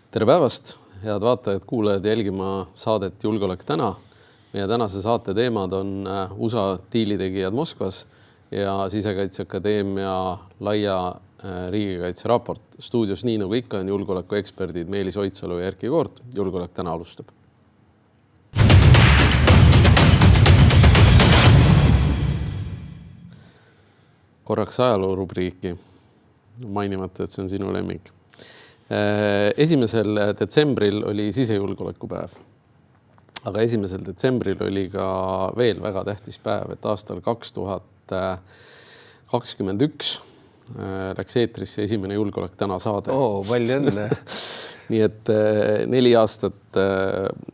Tere päevast, head vaatajad, kuulajad jälgima saadet Julgeolek täna. Meie tänase saate teemad on USA diilitegijad Moskvas ja Sisekaitseakadeemia laia riigikaitse raport. Stuudios nii nagu ikka on julgeolekueksperdid Meelis Oitsalu ja Erki Koort. Julgeolek täna alustab. Korraks ajaloo rubriiki, mainimata, et see on sinu lemmik. 1. detsembril oli sisejulgeolekupäev, aga 1. detsembril oli ka veel väga tähtis päev, et aastal 2021 läks eetrisse esimene Julgeolek täna saade. Palju õnne. Nii et 4 aastat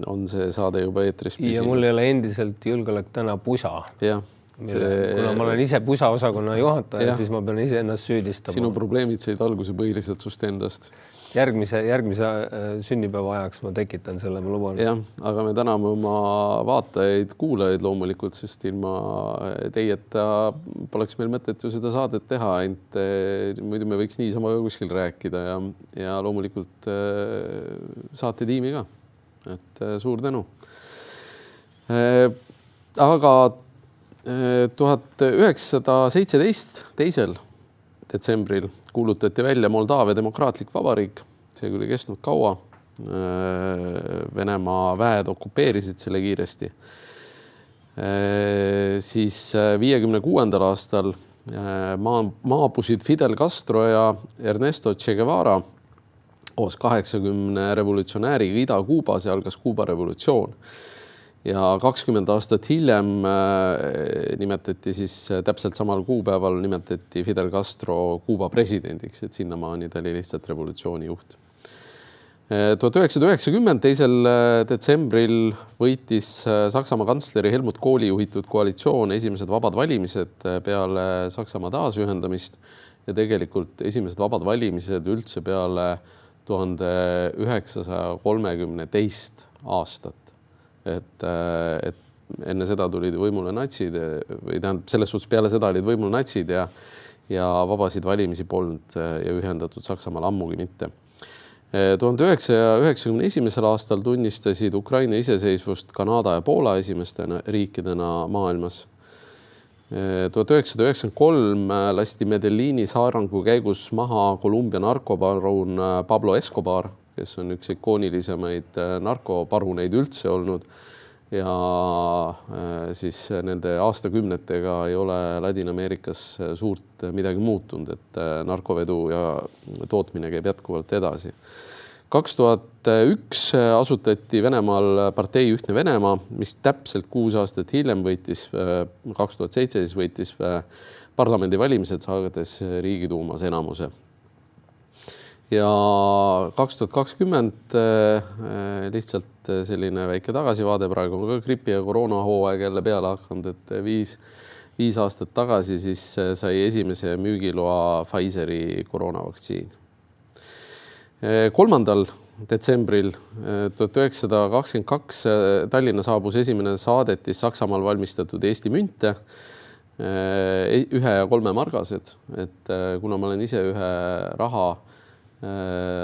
on see saade juba eetris püsinud. Ja mul ei ole endiselt Julgeolek täna pusa. Jah. Kuna ma olen ise pusa osakonna juhataja, siis ma pean ise ennast süüdistama. Sinu probleemid said alguse põhiliselt sust endast. Järgmise sünnipäeva ajaks ma tekitan selle, ma luban. Jah, aga me täname oma vaatajaid, kuulajaid loomulikult, sest ilma teieta poleks meil mõtet ju seda saadet teha, ainult muidu me võiks niisama kuskil rääkida ja loomulikult saatetiimi ka. Et suur tänu. Aga 1917. 2. detsembril kuulutati välja Moldaavia demokraatlik vabariik. See küll ei kestnud kaua. Venemaa väed okupeerisid selle kiiresti. Siis 56. aastal maabusid Fidel Castro ja Ernesto Che Guevara koos 80 revolutsionääriga Ida-Kuubas ja algas Kuuba revolutsioon. Ja 20 aastat hiljem nimetati siis täpselt samal kuupäeval nimetati Fidel Castro Kuuba presidendiks, et sinnamaani ta oli lihtsalt revolutsiooni juht. 1990. 2. detsembril võitis Saksamaa kantsleri Helmut Kohli juhitud koalitsioon esimesed vabad valimised peale Saksamaa taasühendamist ja tegelikult esimesed vabad valimised üldse peale 1932. aastat. Et enne seda tulid võimule natsid või tähendab selles suhtes peale seda olid võimul natsid ja vabasid valimisi polnud ja ühendatud Saksamaal ammugi mitte. 1991. aastal tunnistasid Ukraina iseseisvust Kanada ja Poola esimeste riikidena maailmas. 1993 lasti Medellini saarangu käigus maha Kolumbia narkoparun Pablo Escobar, kes on üks ikoonilisemaid narkoparuneid üldse olnud ja siis nende aastakümnetega ei ole Ladina-Ameerikas suurt midagi muutunud, et narkovedu ja tootmine käib jätkuvalt edasi. 2001 asutati Venemaal partei Ühtne Venemaa, mis täpselt 6 aastat hiljem võitis, 2017 võitis parlamendivalimised saades Riigiduumas enamuse. Ja 2020 lihtsalt selline väike tagasivaade, praegu on ka gripi ja koroona hooaeg jälle peale hakanud, et 5 aastat tagasi siis sai esimese müügiloa Pfizeri koroonavaktsiin. 3. detsembril 1922 Tallinna saabus esimene saadetis Saksamaal valmistatud Eesti münte, 1 ja 3 margased, et kuna ma olen ise ühe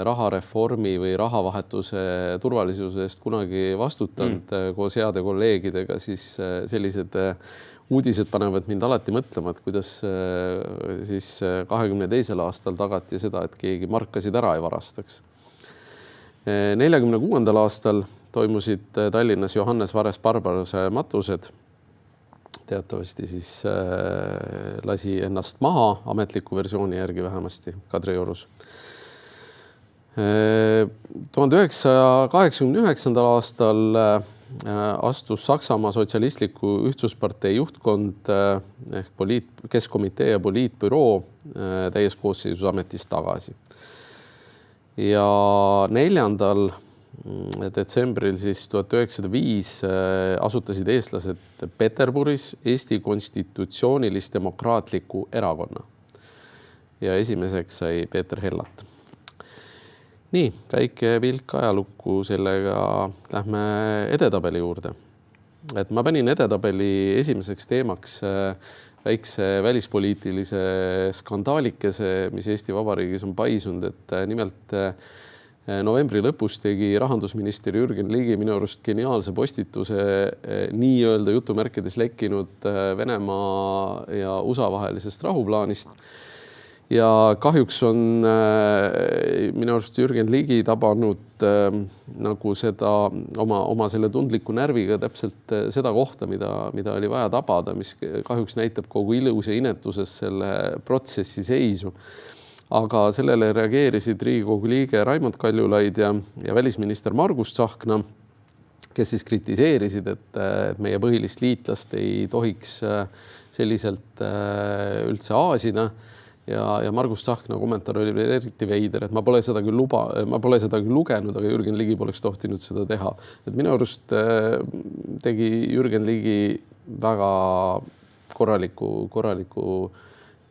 rahareformi või rahavahetuse turvalisuse eest kunagi vastutanud koos heade kolleegidega, siis sellised uudised panevad mind alati mõtlema, et kuidas siis 22. aastal tagati seda, et keegi markasid ära ei varastaks. 46. aastal toimusid Tallinnas Johannes Vares-Barbaruse matused. Teatavasti siis lasi ennast maha ametliku versiooni järgi vähemasti Kadriorus. 1989. aastal astus Saksamaa sotsialistliku ühtsuspartei juhtkond ehk keskkomitee ja poliitbüroo täies koosseisus ametist tagasi. Ja 4. detsembril siis 1905 asutasid eestlased Peterburis Eesti konstitutsioonilis-demokraatliku erakonna ja esimeseks sai Peeter Hellat. Nii, väike pilk ajalukku, sellega lähme edetabeli juurde. Et ma panin edetabeli esimeseks teemaks väikse välispoliitilise skandaalikese, mis Eesti Vabariigis on paisunud, et nimelt novembri lõpus tegi rahandusminister Jürgen Ligi minu arust geniaalse postituse nii-öelda jutumärkides lekkinud Venemaa ja USA vahelisest rahuplaanist. Ja kahjuks on minu arust Jürgen Ligi tabanud nagu seda oma selle tundliku närviga täpselt seda kohta, mida oli vaja tabada, mis kahjuks näitab kogu ilus ja inetuses selle protsessi seisu. Aga sellele reageerisid Riigikogu liige Raimond Kaljulaid ja välisminister Margus Tsahkna, kes siis kritiseerisid, et meie põhilist liitlast ei tohiks selliselt üldse aasida. Ja Margus Tsahkna kommentaar oli veel eriti veider, et ma pole seda küll lugenud, aga Jürgen Ligi poleks tohtinud seda teha. Et minu arust tegi Jürgen Ligi väga korraliku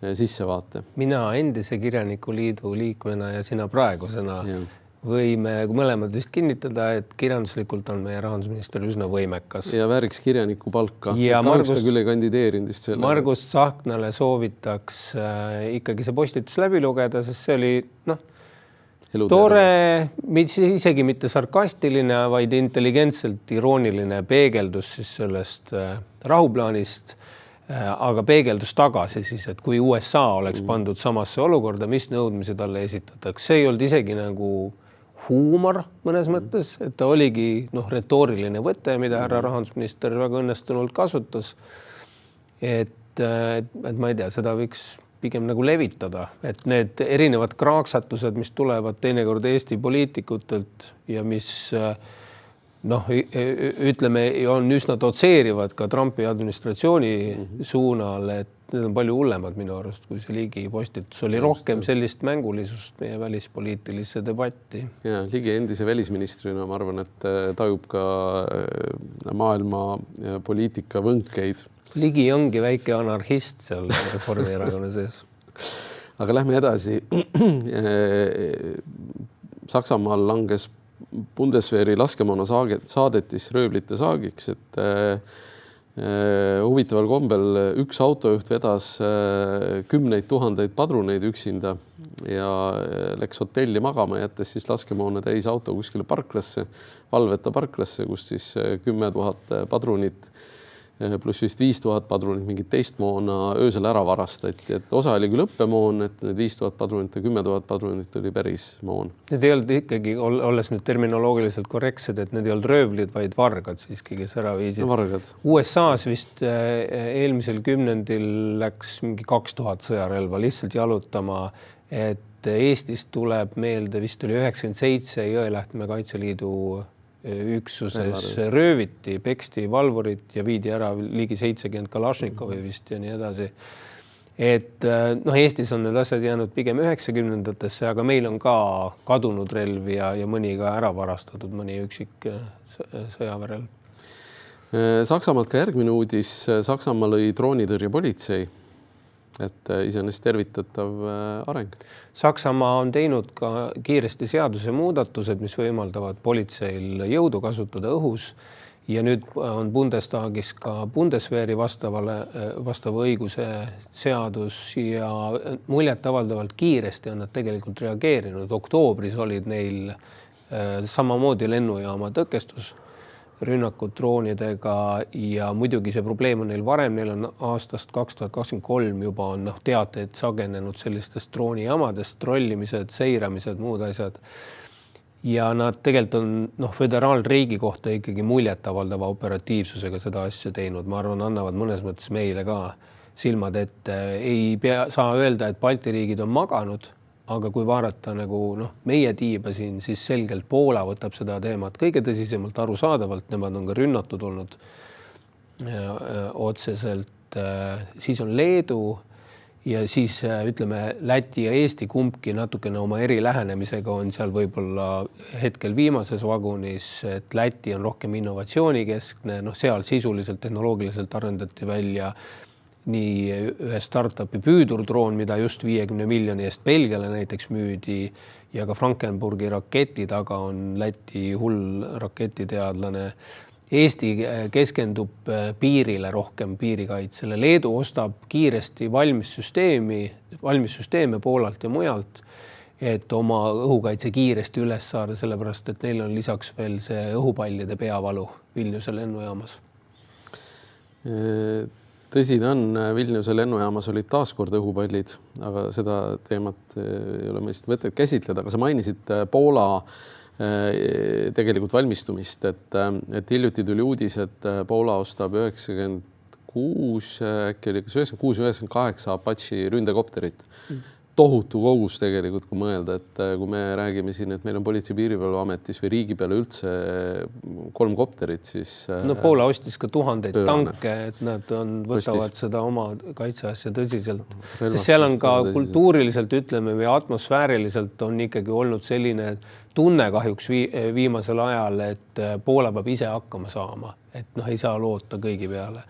sissevaate. Mina endise Kirjaniku Liidu liikmena ja sina praegusena võime mõlemad vist kinnitada, et kirjanduslikult on meie rahandusminister üsna võimekas. Ja vääriks kirjaniku palka. Ja Margus ta küll ei kandideerinud vist selle. Margus Tsahknale soovitaks ikkagi see postitus läbi lugeda, sest see oli tore, isegi mitte sarkastiline, vaid intelligentselt irooniline peegeldus siis sellest rahuplaanist, aga peegeldus tagasi siis, et kui USA oleks pandud samasse olukorda, mis nõudmise talle esitatakse. See ei olnud isegi nagu huumor mõnes mõttes, et ta oligi retooriline võte, mida härra rahandusminister väga õnnestunult kasutas. Et ma ei tea, seda võiks pigem nagu levitada, et need erinevad kraaksatused, mis tulevad teinekord Eesti poliitikutelt ja mis ütleme, on üsna dotseerivad ka Trumpi administratsiooni suunal, et need on palju hullemad minu arust, kui see Ligi postitus oli rohkem sellist mängulisust meie välispoliitilisse debatti. Ja Ligi endise välisministrina ma arvan, et tajub ka maailma poliitika võnkeid. Ligi ongi väike anarhist seal Reformierakonna sees. Aga lähme edasi. Saksamaal langes Bundeswehri laskemoona saadetis röövlite saagiks, et huvitaval kombel üks autojuht vedas 10 000 padruneid üksinda ja läks hotelli magama, jättes siis laskemoona täis auto kuskile parklasse, valveta parklasse, kus siis 10 000 padrunit pluss vist 5000 padrunit mingit teist moona öösel ära varastati, et osa oli küll õppemoon, et need 5000 padrunit ja 10 000 padrunit oli päris moon. Need ei olnud ikkagi, olles nüüd terminoloogiliselt korrektsed, et need ei olnud röövlid, vaid vargad siiski, kes ära viisid. Vargad. USA-s vist eelmisel kümnendil läks mingi 2000 sõjarelva lihtsalt jalutama, et Eestist tuleb meelde, vist oli 97 Jõelähtme Kaitseliidu üksuses rööviti, peksti valvurit ja viidi ära ligi 70 Kalašnikovi vist ja nii edasi. Et Eestis on need asjad jäänud pigem 90-ndatesse, aga meil on ka kadunud relvi ja mõni ka ära varastatud, mõni üksik sõjaväerelv. Saksamaalt ka järgmine uudis. Saksamaa lõi droonitõrje politsei, et iseenesest tervitatav areng. Saksamaa on teinud ka kiiresti seaduse muudatused, mis võimaldavad politseil jõudu kasutada õhus ja nüüd on Bundestagis ka Bundeswehri vastava õiguse seadus ja muljetavaldavalt kiiresti on nad tegelikult reageerinud. Oktoobris olid neil samamoodi lennujaama tõkestus rünnakud droonidega ja muidugi see probleem on neil varem, neil on aastast 2023 juba on teateid sagenenud sellistest droonijamadest, trollimised, seiramised, muud asjad. Ja nad tegelikult on föderaalriigi kohta ikkagi muljetavaldava operatiivsusega seda asja teinud. Ma arvan, annavad mõnes mõttes meile ka silmad ette. Ei saa öelda, et Balti riigid on maganud, aga kui vaadata nagu meie tiiba siin, siis selgelt Poola võtab seda teemat kõige tõsisemalt arusaadavalt, nemad on ka rünnatud olnud otseselt, siis on Leedu ja siis ütleme Läti ja Eesti kumbki natukene oma eri lähenemisega on seal võib-olla hetkel viimases vagunis, et Läti on rohkem innovatsioonikeskne, seal sisuliselt tehnoloogiliselt arendati välja nii ühe startupi püüdurdroon, mida just 50 miljoni eest Belgiale näiteks müüdi ja ka Frankenburgi raketi taga on Läti hull raketiteadlane. Eesti keskendub piirile rohkem piirikaitsele. Leedu ostab kiiresti valmis süsteeme Poolalt ja mujalt et oma õhukaitse kiiresti üles saada, sellepärast et neil on lisaks veel see õhupallide peavalu Vilniuse lennujaamas. Tõsi ta on, Vilniuse lennujaamas olid taaskord õhupallid, aga seda teemat ei ole mõtet käsitleda, aga sa mainisid Poola tegelikult valmistumist, et hiljuti tuli uudis, et Poola ostab 96, äkki oli kas 96-98 Apache ründekopterit. Tohutu kogus tegelikult, kui mõelda, et kui me räägime siin, et meil on Politsei- ja Piirivalveametis või riigi peale üldse 3 kopterit, siis no Poola ostis ka 1000 tanke, et nad võtavad seda oma kaitseasja tõsiselt. Sest seal on ka kultuuriliselt, ütleme, või atmosfääriliselt on ikkagi olnud selline tunne kahjuks viimasel ajal, et Poola peab ise hakkama saama, et ei saa loota kõigi peale.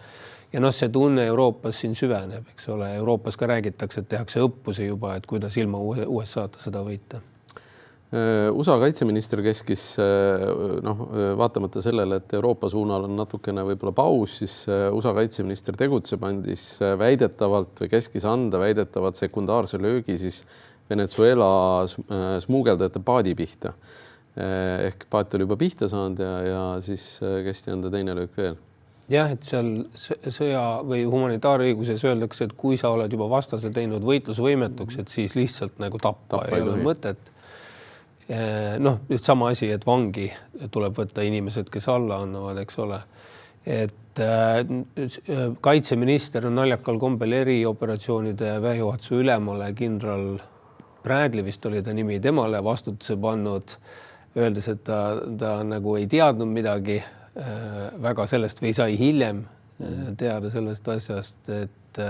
Ja see tunne Euroopas siin süveneb, eks ole. Euroopas ka räägitakse, et tehakse õppusi juba, et kuidas ilma USA-ta seda võita. USA kaitseminister keskis, vaatamata sellele, et Euroopa suunal on natukene võib-olla paus, siis USA kaitseminister tegutseb, andis väidetavalt või keskis anda väidetavalt sekundaarse löögi siis Venezuela smuugeldajate paadi pihta. Ehk paat oli juba pihta saanud ja siis kästi anda teine löök veel. Jah, et seal sõja või humanitaarõiguses öeldakse, et kui sa oled juba vastase teinud võitlusvõimetuks, et siis lihtsalt nagu tappa ei ole mõtet. Nüüd sama asi, et vangi tuleb võtta inimesed, kes alla annavad, eks ole. Et kaitseminister on naljakal kombel erioperatsioonide väejuhatuse ülemale kindral Bradley vist oli ta nimi, temale vastutuse pannud, öeldes, et ta nagu ei teadnud midagi väga sellest või sai hiljem teada sellest asjast, et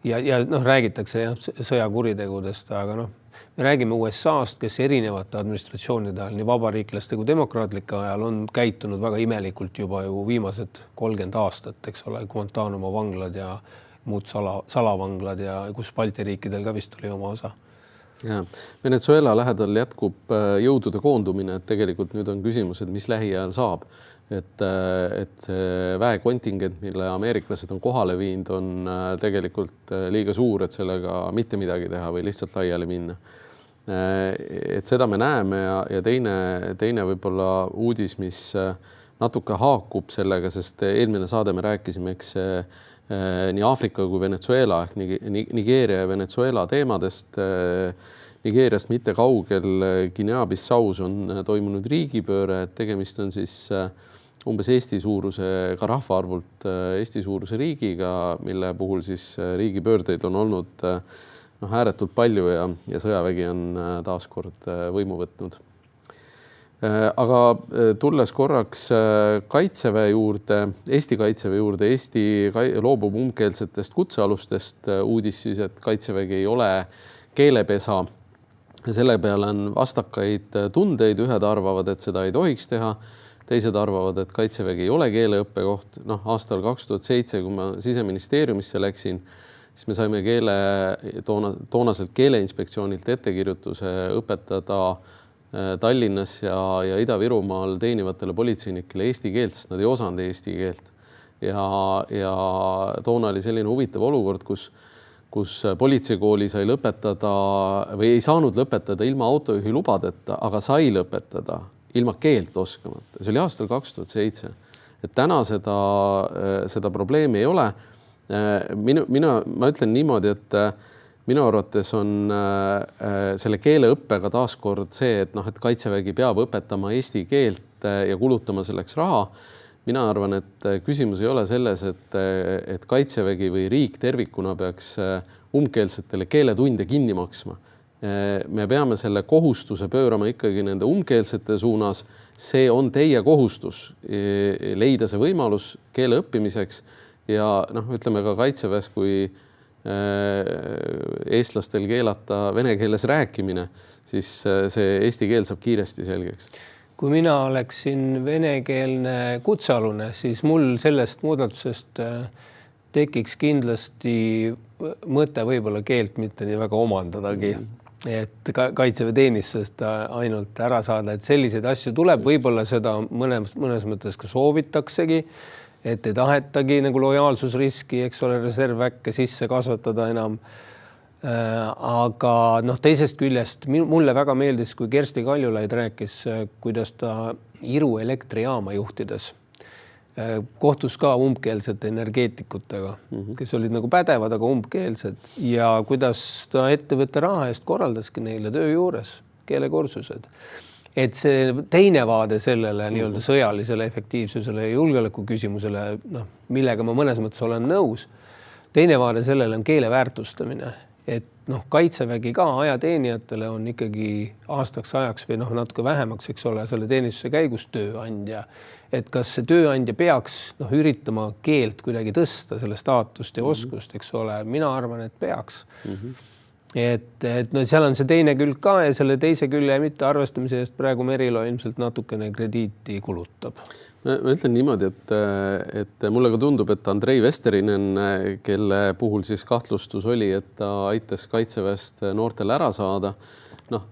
ja räägitakse sõjakuritegudest, aga me räägime USA-st, kes erinevate administratsioonide ajal, nii vabariiklaste kui demokraatlike ajal on käitunud väga imelikult juba ju viimased 30 aastat, eks ole, Guantanamo vanglad ja muud salavanglad ja kus Balti riikidel ka vist oli oma osa. Ja, Venezuela lähedal jätkub jõudude koondumine, et tegelikult nüüd on küsimus, et mis lähiajal saab. Et väekontingent, mille ameeriklased on kohale viinud, on tegelikult liiga suur, et sellega mitte midagi teha või lihtsalt laiali minna. Et seda me näeme ja teine võib-olla uudis, mis natuke haakub sellega, sest eelmine saade me rääkisime, eks nii Aafrika kui Venezuela ehk Nigeeria ja Venezuela teemadest. Nigeeriast mitte kaugel Guinea-Bissaus on toimunud riigipööre, et tegemist on siis umbes Eesti suuruse, ka rahvaarvult Eesti suuruse riigiga, mille puhul siis riigipöördeid on olnud ääretult palju ja sõjavägi on taaskord võimu võtnud. Aga tulles korraks kaitseväe juurde, Eesti kaitseväe juurde, Eesti loobub umbkeelsetest kutsealustest, uudis siis, et kaitsevägi ei ole keelepesa. Selle peale on vastakaid tundeid, ühed arvavad, et seda ei tohiks teha, teised arvavad, et kaitsevägi ei ole keeleõppekoht. Aastal 2007, kui ma Siseministeeriumisse läksin, siis me saime toonaselt keeleinspektsioonilt ettekirjutuse õpetada Tallinnas ja Ida-Virumaal teenivatele politseinikele eesti keelt, sest nad ei osanud eesti keelt. Ja toona oli selline huvitav olukord, kus politseikooli sai lõpetada või ei saanud lõpetada ilma autojuhi lubadeta, aga sai lõpetada ilma keelt oskamata. See oli aastal 2007. Et täna seda probleemi ei ole. Ma ütlen niimoodi, et minu arvates on selle keeleõppega taaskord see, et kaitsevägi peab õpetama eesti keelt ja kulutama selleks raha. Mina arvan, et küsimus ei ole selles, et kaitsevägi või riik tervikuna peaks umbkeelsetele keeletunde kinni maksma. Me peame selle kohustuse pöörama ikkagi nende umbkeelsete suunas. See on teie kohustus leida see võimalus keele õppimiseks ja ütleme ka kaitseväes, kui eestlastel keelata vene keeles rääkimine, siis see eesti keel saab kiiresti selgeks. Kui mina oleksin venekeelne kutsealune, siis mul sellest muudatusest tekiks kindlasti mõte võib-olla keelt mitte nii väga omandadagi, et kaitseväeteenistusest ainult ära saada, et selliseid asju tuleb, võib-olla seda mõnes mõttes ka soovitaksegi, et ei tahetagi nagu lojaalsusriski, eks ole, reservväkke sisse kasvatada enam. Aga noh, teisest küljest mulle väga meeldis, kui Kersti Kaljulaid rääkis, kuidas ta Iru elektrijaama juhtides kohtus ka umbkeelsete energeetikutega, kes olid nagu pädevad, aga umbkeelsed ja kuidas ta ettevõtte raha eest korraldaski neile töö juures keelekursused. Et see teine vaade sellele nii-öelda sõjalisele efektiivsusele ja julgeoleku küsimusele, millega ma mõnes mõttes olen nõus. Teine vaade sellele on keele väärtustamine. Et kaitsevägi ka ajateenijatele on ikkagi aastaks ajaks või natuke vähemaks, eks ole, selle teenistuse käigus tööandja. Et kas see tööandja peaks üritama keelt kuidagi tõsta, selle staatust ja oskust, eks ole. Mina arvan, et peaks. Et seal on see teine külg ka ja selle teise külje mitte arvestamise eest praegu Merilo ilmselt natukene krediiti kulutab. Ma ütlen niimoodi, et mulle ka tundub, et Andrei Vesterinen, kelle puhul siis kahtlustus oli, et ta aitas kaitseväest noortele ära saada,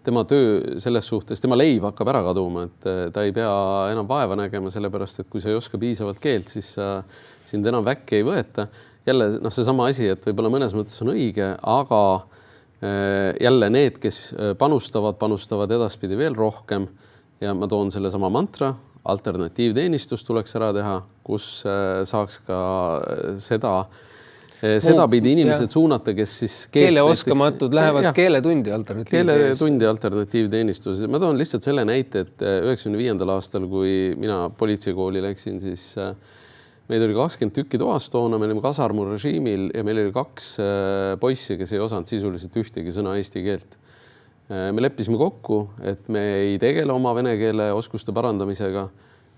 tema töö selles suhtes, tema leib hakkab ära kaduma, et ta ei pea enam vaeva nägema, sellepärast, et kui sa ei oska piisavalt keelt, siis sind enam väkki ei võeta. Jälle seesama asi, et võib-olla mõnes mõttes on õige, aga jälle need, kes panustavad edaspidi veel rohkem ja ma toon selle sama mantra, alternatiivteenistus tuleks ära teha, kus saaks ka seda pidi inimesed suunata, kes siis keeleoskamatud lähevad keeletundi alternatiivteenistus. Ma toon lihtsalt selle näite, et 95. aastal, kui mina politseikooli läksin, siis meid oli 20 tükki toas toona, me olime kasarmu režiimil ja meil oli 2 poissi, kes ei osanud sisuliselt ühtegi sõna eesti keelt. Me leppisime kokku, et me ei tegele oma vene keele oskuste parandamisega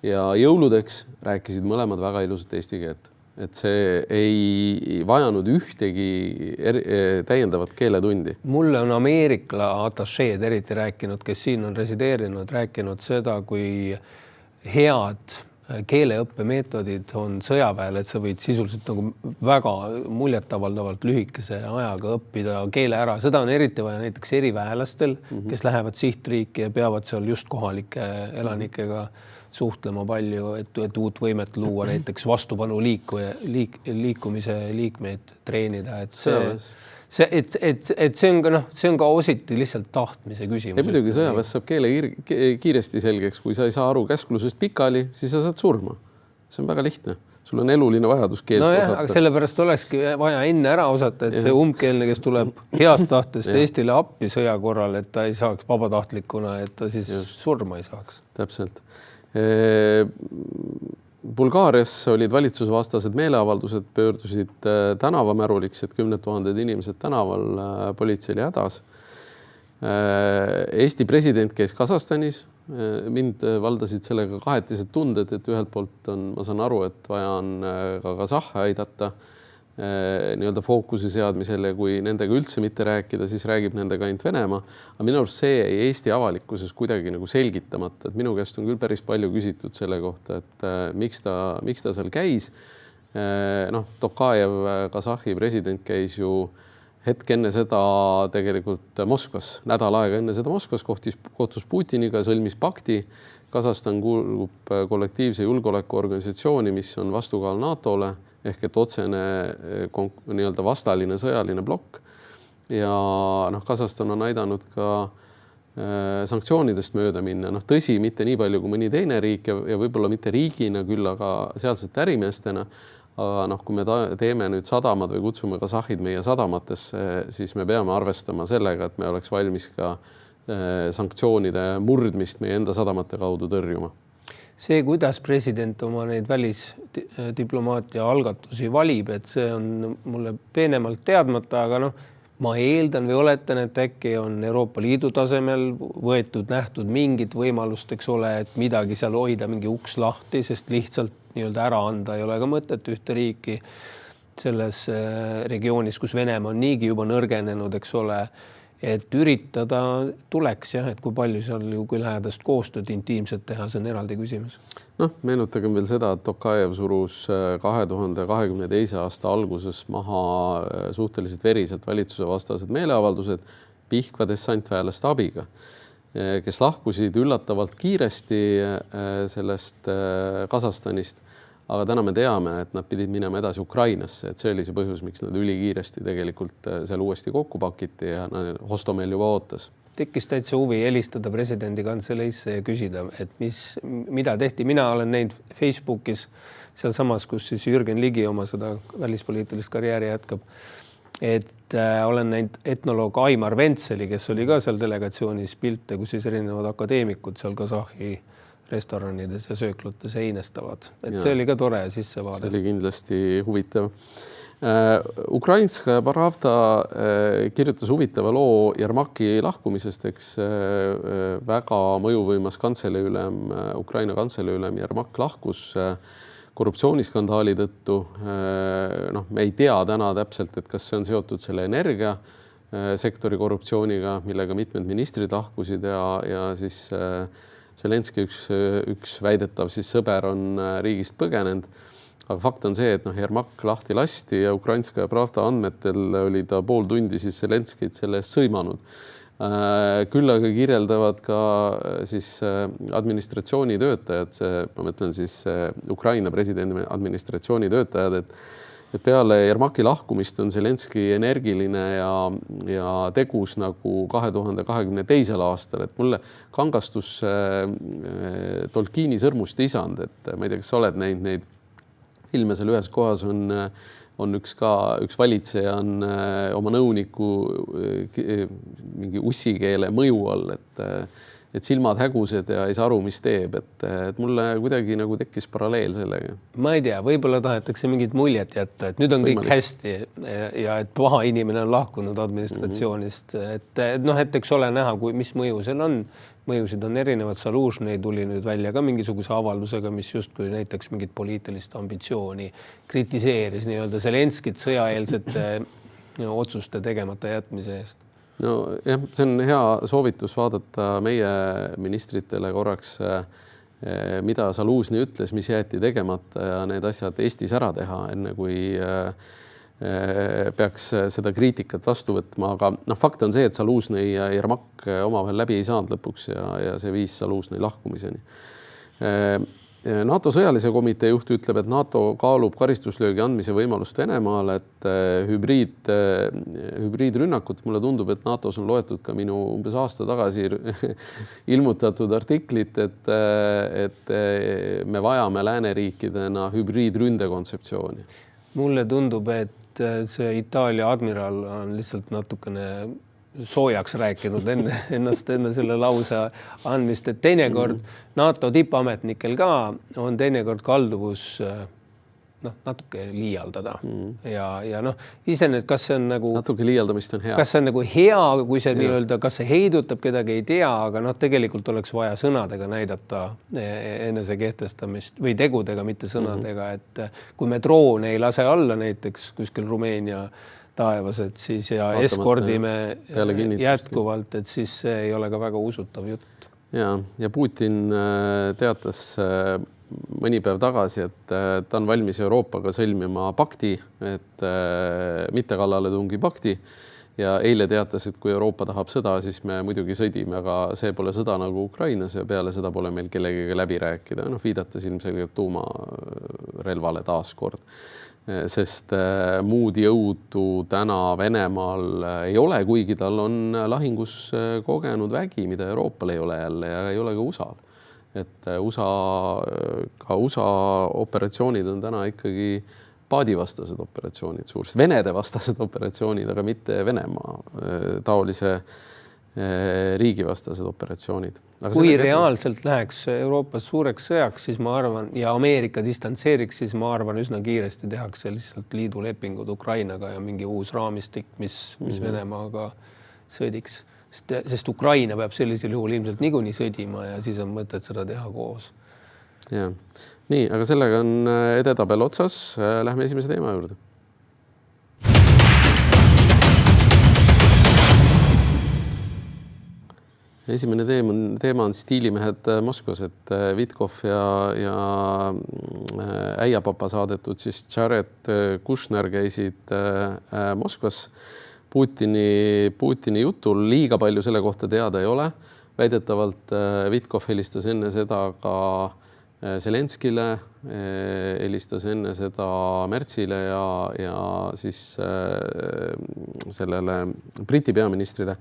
ja jõuludeks rääkisid mõlemad väga ilusat eesti keelt. Et see ei vajanud ühtegi täiendavat keeletundi. Mulle on Ameerika atašeed eriti rääkinud, kes siin on resideerinud, rääkinud seda, kui head keeleõppemeetodid on sõjaväel, et sa võid sisuliselt nagu väga muljetavaldavalt lühikese ajaga õppida keele ära. Seda on eriti vaja näiteks eriväelastel, kes lähevad sihtriiki ja peavad seal just kohalike elanikega suhtlema palju, et uut võimet luua, näiteks vastupanu liikumise liikmeid treenida. Et see on ka ositi lihtsalt tahtmise küsimus. Ja muidugi sõjaväes saab keele kiiresti selgeks, kui sa ei saa aru käsklusest pikali, siis sa saad surma. See on väga lihtne. Sul on eluline vajadus keelt osata. Aga sellepärast olekski vaja enne ära osata, et see umbkeelne, kes tuleb heast tahtest Eestile appi sõja korral, et ta ei saaks vabatahtlikuna, et ta siis surma ei saaks. Täpselt. Bulgaarias olid valitsusvastased meeleavaldused, pöördusid tänavamäruliks, et 10 000 inimesed tänaval politseili hädas. Eesti president käis Kasahstanis. Mind valdasid sellega kahetised tunded, et ühelt poolt ma saan aru, et vaja on ka Kasahhe aidata nii-öelda fookuse seadmisele, kui nendega üldse mitte rääkida, siis räägib nendega ainult Venemaa. Aga minu arust see ei Eesti avalikkuses kuidagi nagu selgitamata, et minu käest on küll päris palju küsitud selle kohta, et miks ta seal käis. Tokajev, Kasahhi president käis ju hetk enne seda tegelikult Moskvas, nädal aega enne seda Moskvas kohtus Putiniga, sõlmis pakti. Kasahstan kuulub kollektiivse julgeolekuorganisatsiooni, mis on vastukaal NATO-le, ehk et otsene nii-öelda vastaline sõjaline blokk. Ja Kasahstan on aidanud ka sanktsioonidest mööda minna. Tõsi, mitte nii palju kui mõni teine riik ja võib-olla mitte riigina küll, aga sealsete ärimeestena. Aga kui me teeme nüüd sadamad või kutsume Kasahhid meie sadamatesse, siis me peame arvestama sellega, et me oleks valmis ka sanktsioonide murdmist meie enda sadamate kaudu tõrjuma. See, kuidas president oma neid välisdiplomaatia algatusi valib, et see on mulle peenemalt teadmata, aga ma eeldan või oletan, et äkki on Euroopa Liidu tasemel nähtud mingit võimalust, eks ole, et midagi seal hoida, mingi uks lahti, sest lihtsalt nii-öelda ära anda ei ole ka mõtet ühte riiki selles regioonis, kus Venemaa on niigi juba nõrgenenud, eks ole, et üritada tuleks, et kui palju seal kui lähedast koostööd intiimset teha, see on eraldi küsimus. Meenutagem veel seda, et Tokajev surus 2022. aasta alguses maha suhteliselt veriselt valitsuse vastased meeleavaldused Pihkva dessantväelaste abiga, kes lahkusid üllatavalt kiiresti sellest Kasahstanist. aga täna me teame, et nad pidid minema edasi Ukrainasse, et see oli see põhjus, miks nad ülikiiresti tegelikult seal uuesti kokku pakiti ja Hostomel juba ootas. Tekkis täitsa huvi helistada presidendi kantseleisse ja küsida, et mida tehti. Mina olen näinud Facebookis sealsamas, kus siis Jürgen Ligi oma seda välispoliitilist karjääri jätkab. Et olen näinud etnoloog Aimar Ventseli, kes oli ka seal delegatsioonis pilte, kus siis erinevad akadeemikud seal Kasahhi restoranides ja sööklates einestavad. Et see oli ka tore sissevaade. See oli kindlasti huvitav. Ukrainska Pravda kirjutas huvitava loo Jermaki lahkumisest, eks väga mõjuvõimas kantseleüülem, Ukraina kantseleüülem Jermak lahkus korruptsiooniskandaali tõttu. Me ei tea täna täpselt, et kas see on seotud selle energiasektori korruptsiooniga, millega mitmed ministrid lahkusid ja siis Zelenski üks väidetav siis sõber on riigist põgenenud. Aga fakt on see, et Jermak lahti lasti ja Ukrainska Pravda andmetel oli ta pool tundi siis Zelenskit selle eest sõimanud. Küll aga kirjeldavad ka siis administratsiooni töötajad, ma mõtlen siis Ukraina presidendi administratsiooni töötajad, et peale Jermaki lahkumist on Zelenski energiline ja tegus nagu 2022. aastal, et mulle kangastus Tolkieni Sõrmuste isand, et ma ei tea, kas sa oled näinud neid filme, seal ühes kohas on üks valitseja on oma nõuniku mingi ussikeele mõju all, et silmad hägused ja ei saa aru, mis teeb, et mulle kuidagi nagu tekkis paralleel sellega. Ma ei tea, võib-olla tahetakse mingit muljet jätta, et nüüd on kõik hästi ja et paha inimene on lahkunud administratsioonist, et eks ole näha, mis mõju seal on. Mõjusid on erinevad. Zalužnõi tuli nüüd välja ka mingisuguse avaldusega, mis justkui näiteks mingit poliitilist ambitsiooni kritiseeris nii-öelda Zelenskit sõjaeelsete otsuste tegemata jätmise eest. No jah, see on hea soovitus vaadata meie ministritele korraks, mida Zalužnõi ütles, mis jäeti tegemata ja need asjad Eestis ära teha, enne kui peaks seda kriitikat vastu võtma, aga fakt on see, et Zalužnõi ja Jermak omavahel läbi ei saanud lõpuks ja see viis Zalužnõi lahkumiseni. NATO sõjalise komitee juht ütleb, et NATO kaalub karistuslöögi andmise võimalust Venemaale, et hübriidrünnakut. Mulle tundub, et NATOs on loetud ka minu umbes aasta tagasi ilmutatud artiklit, et me vajame lääneriikidena hübriidründe kontseptsiooni. Mulle tundub, et see Itaalia admiral on lihtsalt natukene soojaks rääkinud enne selle lause andmist, et teinekord NATO tippametnikel ka on teinekord kalduvus natuke liialdada ja iseenesest, kas see on nagu natuke liialdamist on hea. Kas see on nagu hea, kui see nii-öelda, kas see heidutab kedagi, ei tea, aga tegelikult oleks vaja sõnadega näidata enese kehtestamist või tegudega, mitte sõnadega, et kui me droone ei lase alla näiteks kuskil Rumeenia taevas, et siis ja eskordime jätkuvalt, et siis see ei ole ka väga usutav jutt. Ja Putin teatas mõni päev tagasi, et ta on valmis Euroopaga sõlmima pakti, et mitte kallaletungi pakti ja eile teatas, et kui Euroopa tahab sõda, siis me muidugi sõdime, aga see pole sõda nagu Ukrainas ja peale seda pole meil kellegagi läbi rääkida. Viidates ilmselgelt tuumarelvale taaskord, sest muud jõudu täna Venemaal ei ole, kuigi tal on lahingus kogenud vägi, mida Euroopal ei ole jälle ja ei ole ka USA-l. Et USA operatsioonid on täna ikkagi paadivastased operatsioonid, suuresti venede vastased operatsioonid, aga mitte Venemaa taolise riigivastased operatsioonid. Kui reaalselt läheks Euroopas suureks sõjaks, siis ma arvan, ja Ameerika distantseeriks, siis ma arvan, üsna kiiresti tehakse lihtsalt liidulepingud Ukrainaga ja mingi uus raamistik, mis Venemaaga sõdiks. Sest Ukraina peab sellisel juhul ilmselt niikuinii sõdima ja siis on mõtet seda teha koos. Ja. Nii, aga sellega on edetabel otsas. Lähme esimese teema juurde. Esimene teema on stiilimehed Moskvas, et Vitkov ja äiapapa saadetud siis Jared Kushner käisid Moskvas. Putini jutul liiga palju selle kohta teada ei ole. Väidetavalt Vitkov helistas enne seda ka Zelenskile, helistas enne seda Merzile ja siis sellele Briti peaministrile.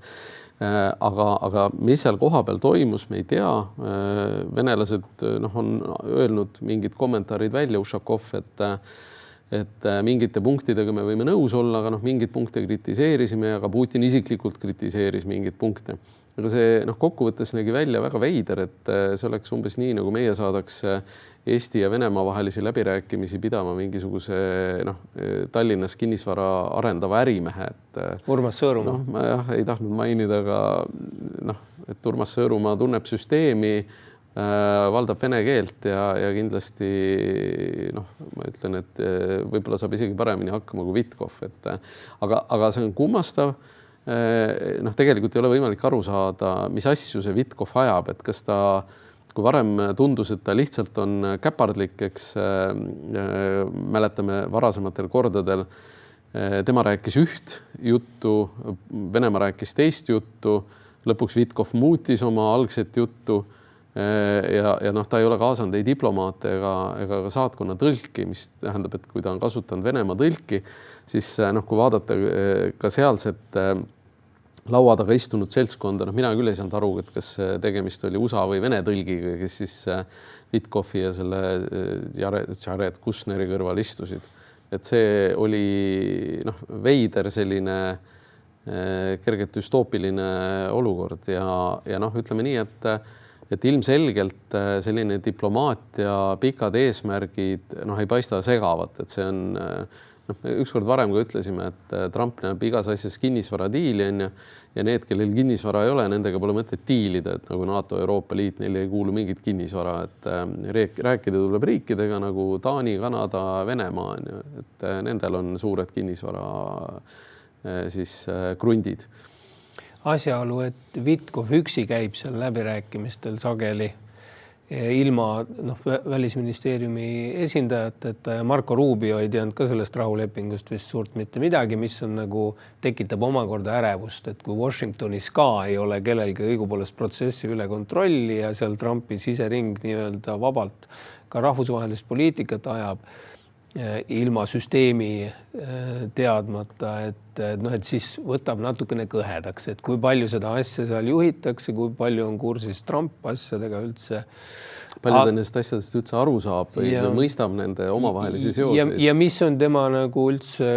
Aga mis seal kohapeal toimus, me ei tea. Venelased on öelnud mingid kommentaarid välja, Ušakov, et mingite punktidega me võime nõus olla, aga mingid punkte kritiseerisime ja ka Putin isiklikult kritiseeris mingid punkte. Aga see kokkuvõttes nägi välja väga veider, et see oleks umbes nii, nagu meie saadaks Eesti ja Venemaa vahelisi läbirääkimisi pidama mingisuguse Tallinnas kinnisvara arendava ärimehe. Urmas Sõõrumaa. Ma ei tahtnud mainida, aga et Urmas Sõõrumaa tunneb süsteemi, valdab vene keelt ja kindlasti ma ütlen, et võib-olla saab isegi paremini hakkama kui Vitkov. Aga see on kummastav. Tegelikult ei ole võimalik aru saada, mis asju see Vitkov ajab, et kas ta, kui varem tundus, et ta lihtsalt on käpardlik, eks mäletame varasematel kordadel, tema rääkis üht juttu, Venemaa rääkis teist juttu, lõpuks Vitkov muutis oma algset juttu ja ta ei ole kaasanud ei diplomaate ega ka saatkonna tõlki, mis tähendab, et kui ta on kasutanud Venemaa tõlki, siis kui vaadata ka sealset laua taga istunud seltskonda, mina küll ei saanud aru, et kas tegemist oli USA või Vene tõlgiga, kes siis Vitkovi ja selle Jared Kushneri kõrval istusid. Et see oli veider selline kergelt düstoopiline olukord ja ütleme nii, et ilmselgelt selline diplomaatia pikad eesmärgid ei paista segavat, et see on ükskord varem ka ütlesime, et Trump näeb igas asjas kinnisvara diili ja need, kellel kinnisvara ei ole, nendega pole mõtet diilida, et nagu NATO, Euroopa Liit, neile ei kuulu mingit kinnisvara, et rääkida tuleb riikidega nagu Taani, Kanada, Venemaa, et nendel on suured kinnisvara siis krundid. Asjaolu, et Vitkov üksi käib seal läbirääkimistel sageli ilma välisministeeriumi esindajateta ja Marco Rubio ei teadnud ka sellest rahulepingust vist suurt mitte midagi, mis on tekitab omakorda ärevust, et kui Washingtonis ka ei ole kellelgi õigupoolest protsessi üle kontrolli ja seal Trumpi sisering nii-öelda vabalt ka rahvusvahelist poliitikat ajab ilma süsteemi teadmata, et siis võtab natukene kõhedaks, et kui palju seda asja seal juhitakse, kui palju on kursis Trump asjadega üldse. Palju ta nendest asjadest üldse aru saab või mõistab nende omavahelisi seoseid. Ja mis on tema üldse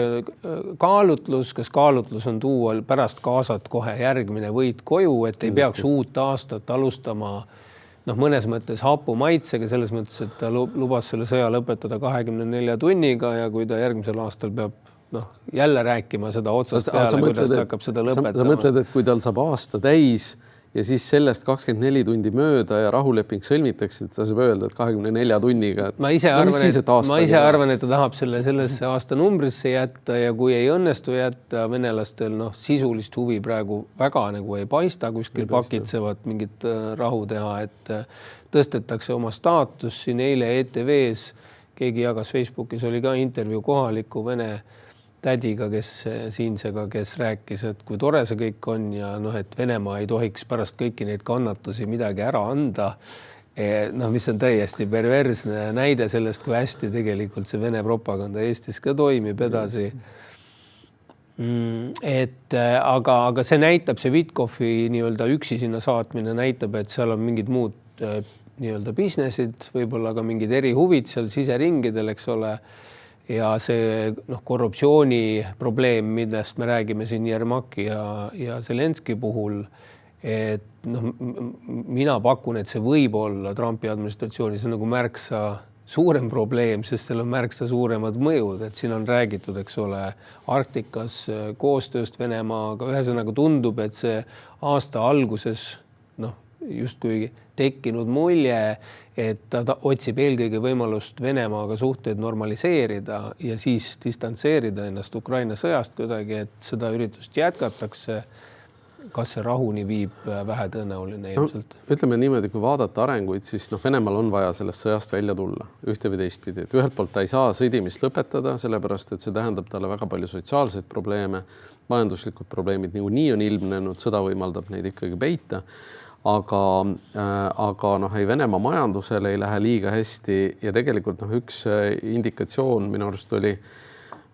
kaalutlus, kas kaalutlus on tuua pärast kaasat kohe järgmine võit koju, et ei peaks uut aastat alustama mõnes mõttes hapu maitsega, selles mõttes, et ta lubas selle sõja lõpetada 24 tunniga ja kui ta järgmisel aastal peab jälle rääkima seda otsast peale, kuidas ta hakkab seda lõpetama. Sa mõtled, et kui tal saab aasta täis ja siis sellest 24 tundi mööda ja rahuleping sõlmitakse, et ta saab öelda, et 24 tunniga. Ma ise arvan, et ta tahab sellesse aasta numbrisse jätta ja kui ei õnnestu jätta, venelastel sisulist huvi praegu väga ei paista, kuskil pakitsevad mingit rahu teha, et tõstetakse oma staatus. Siin eile ETV-s keegi jagas Facebookis, oli ka intervjuu kohaliku Vene tädiga, kes rääkis, et kui tore see kõik on ja et Venemaa ei tohiks pärast kõiki neid kannatusi midagi ära anda, mis on täiesti perversne näide sellest, kui hästi tegelikult see Vene propaganda Eestis ka toimib edasi. Aga see näitab, see Vitkovi nii-öelda üksi sinna saatmine näitab, et seal on mingid muud nii-öelda businessid, võib-olla ka mingid erihuvid seal siseringidel, eks ole. Ja see korruptsiooni probleem, millest me räägime siin Jermaki ja Zelenski puhul, et mina pakun, et see võib olla Trumpi administratsioonis on märksa suurem probleem, sest seal on märksa suuremad mõjud, et siin on räägitud, eks ole, Arktikas koostööst Venemaaga, ühesõnaga tundub, et see aasta alguses justkui tekkinud mulje, et ta otsib eelkõige võimalust Venemaaga suhteid normaliseerida ja siis distantseerida ennast Ukraina sõjast kuidagi, et seda üritust jätkatakse. Kas see rahuni viib vähetõenäoline ilmselt? Ütleme niimoodi, kui vaadata arenguid, siis Venemaal on vaja sellest sõjast välja tulla ühte või teistpidi. Et ühelt poolt ta ei saa sõdimist lõpetada, sellepärast et see tähendab talle väga palju sotsiaalseid probleeme, majanduslikud probleemid nii on ilmnenud, sõda võimaldab neid ikkagi peita. aga ei Venemaa majandusele ei lähe liiga hästi ja tegelikult üks indikatsioon minu arust oli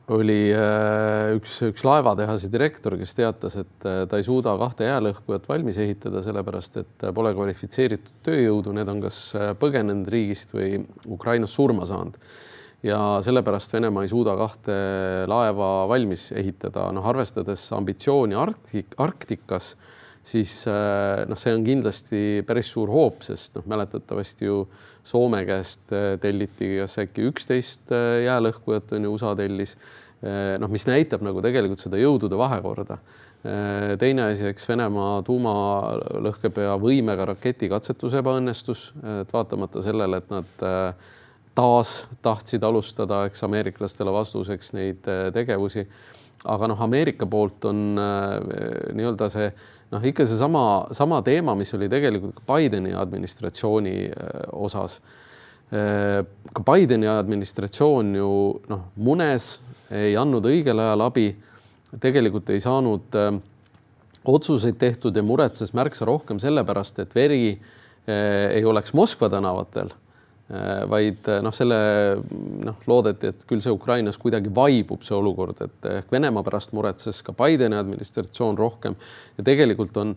üks laevatehase direktor, kes teatas, et ta ei suuda 2 jäälõhkujat valmis ehitada, sellepärast et pole kvalifitseeritud tööjõudu, need on kas põgenenud riigist või Ukrainas surma saanud. Ja sellepärast Venemaa ei suuda 2 laeva valmis ehitada. Arvestades ambitsiooni Arktikas, siis see on kindlasti päris suur hoop, sest mäletatavasti ju Soome käest telliti kas äkki 11 jäälõhkujat on ju USA tellis, mis näitab tegelikult seda jõudude vahekorda. Teine asi, eks Venemaa tuumalõhkepea võimega raketikatsetus ebaõnnestus, et vaatamata sellele, et nad taas tahtsid alustada, eks ameeriklastele vastuseks neid tegevusi. Aga Ameerika poolt on nii-öelda see ikka see sama teema, mis oli tegelikult ka Bideni administratsiooni osas. Ka Bideni administratsioon ju munes, ei andnud õigel ajal abi, tegelikult ei saanud otsuseid tehtud ja muretses märksa rohkem sellepärast, et veri ei oleks Moskva tänavatel, vaid loodeti, et küll see Ukrainas kuidagi vaibub see olukord, et Venemaa pärast muretses ka Bideni administratsioon rohkem ja tegelikult on